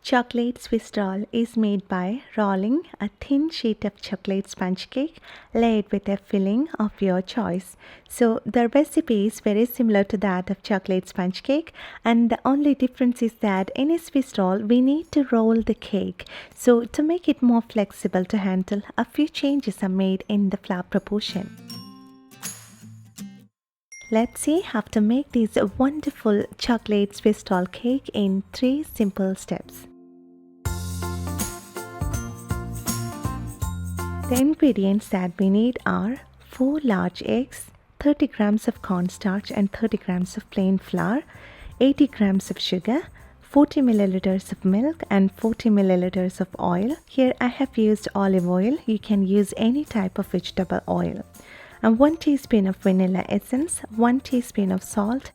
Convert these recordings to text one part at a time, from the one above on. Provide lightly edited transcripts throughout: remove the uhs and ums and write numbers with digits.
Chocolate Swiss roll is made by rolling a thin sheet of chocolate sponge cake laid with a filling of your choice. So the recipe is very similar to that of chocolate sponge cake, and the only difference is that in a Swiss roll we need to roll the cake. So to make it more flexible to handle, a few changes are made in the flour proportion. Let's see how to make this wonderful chocolate Swiss roll cake in 3 simple steps. The ingredients that we need are 4 large eggs, 30 grams of cornstarch and 30 grams of plain flour, 80 grams of sugar, 40 milliliters of milk and 40 milliliters of oil. Here I have used olive oil. You can use any type of vegetable oil. And 1 teaspoon of vanilla essence, 1 teaspoon of salt,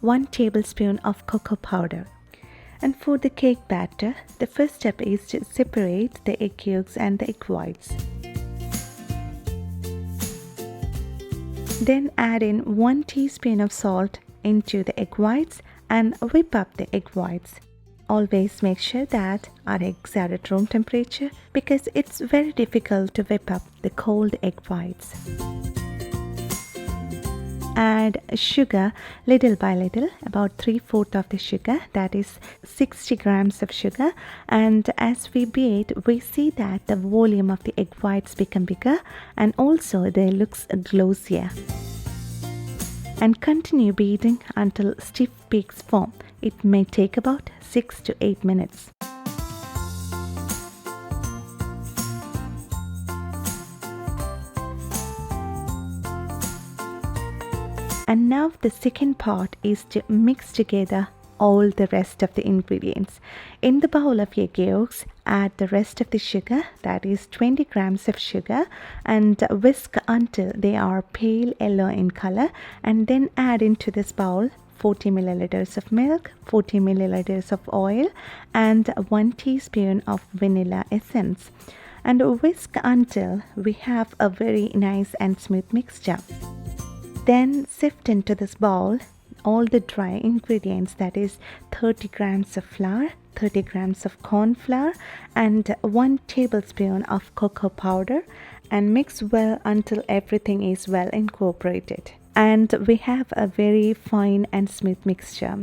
1 tablespoon of cocoa powder. And for the cake batter, the first step is to separate the egg yolks and the egg whites. Then add in 1 teaspoon of salt into the egg whites and whip up the egg whites. Always make sure that our eggs are at room temperature because it's very difficult to whip up the cold egg whites. Add sugar little by little, about 3/4 of the sugar, that is 60 grams of sugar, and as we beat we see that the volume of the egg whites become bigger and also they looks glossier. And continue beating until stiff peaks form. It may take about 6 to 8 minutes. And now the second part is to mix together all the rest of the ingredients. In the bowl of egg yolks, add the rest of the sugar, that is 20 grams of sugar, and whisk until they are pale yellow in color, and then add into this bowl 40 milliliters of milk, 40 milliliters of oil and 1 teaspoon of vanilla essence, and whisk until we have a very nice and smooth mixture. Then sift into this bowl all the dry ingredients, that is 30 grams of flour, 30 grams of corn flour and 1 tablespoon of cocoa powder, and mix well until everything is well incorporated and we have a very fine and smooth mixture.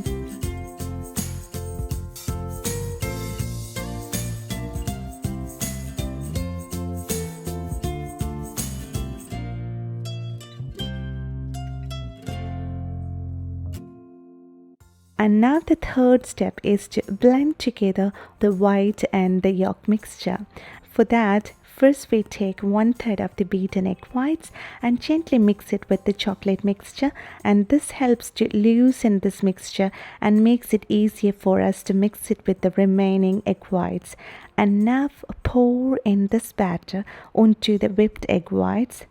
And now the third step is to blend together the white and the yolk mixture. For that, first we take 1/3 of the beaten egg whites and gently mix it with the chocolate mixture, and this helps to loosen this mixture and makes it easier for us to mix it with the remaining egg whites. And now pour in this batter onto the whipped egg whites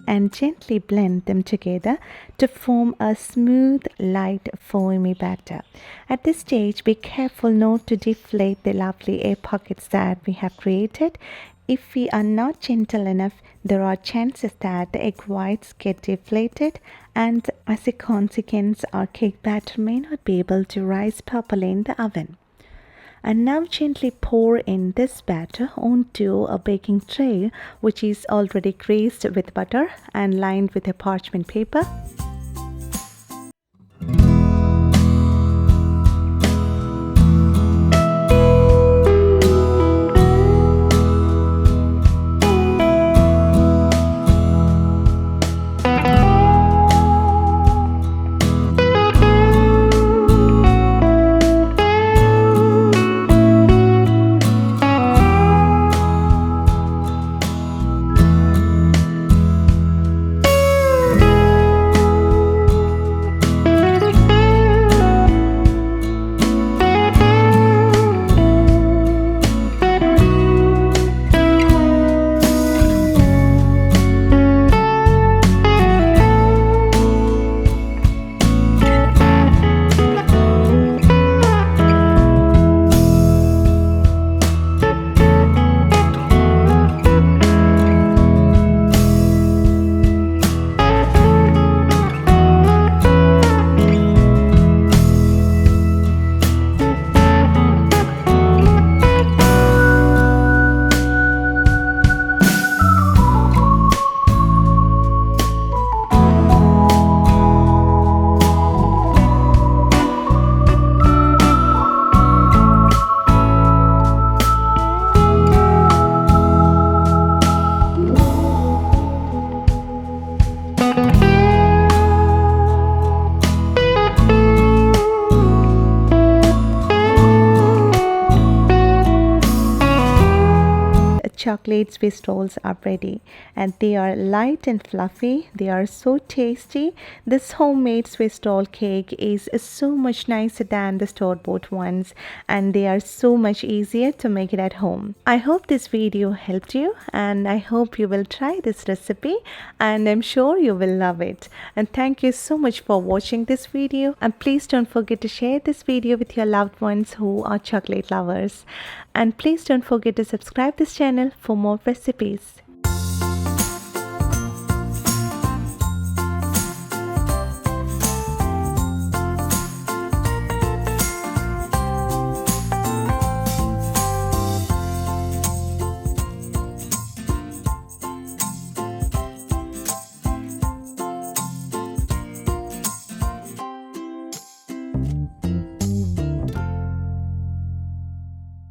and gently blend them together to form a smooth, light, foamy batter. At this stage, be careful not to deflate the lovely air pockets that we have created. If we are not gentle enough, there are chances that the egg whites get deflated, and as a consequence, our cake batter may not be able to rise properly in the oven. And now gently pour in this batter onto a baking tray which is already greased with butter and lined with a parchment paper. chocolate Swiss rolls are ready, and they are light and fluffy. They are so tasty. This homemade Swiss roll cake is so much nicer than the store-bought ones, and they are so much easier to make it at home. I hope this video helped you, and I hope you will try this recipe, and I'm sure you will love it. And thank you so much for watching this video, and please don't forget to share this video with your loved ones who are chocolate lovers. And please don't forget to subscribe this channel for more recipes.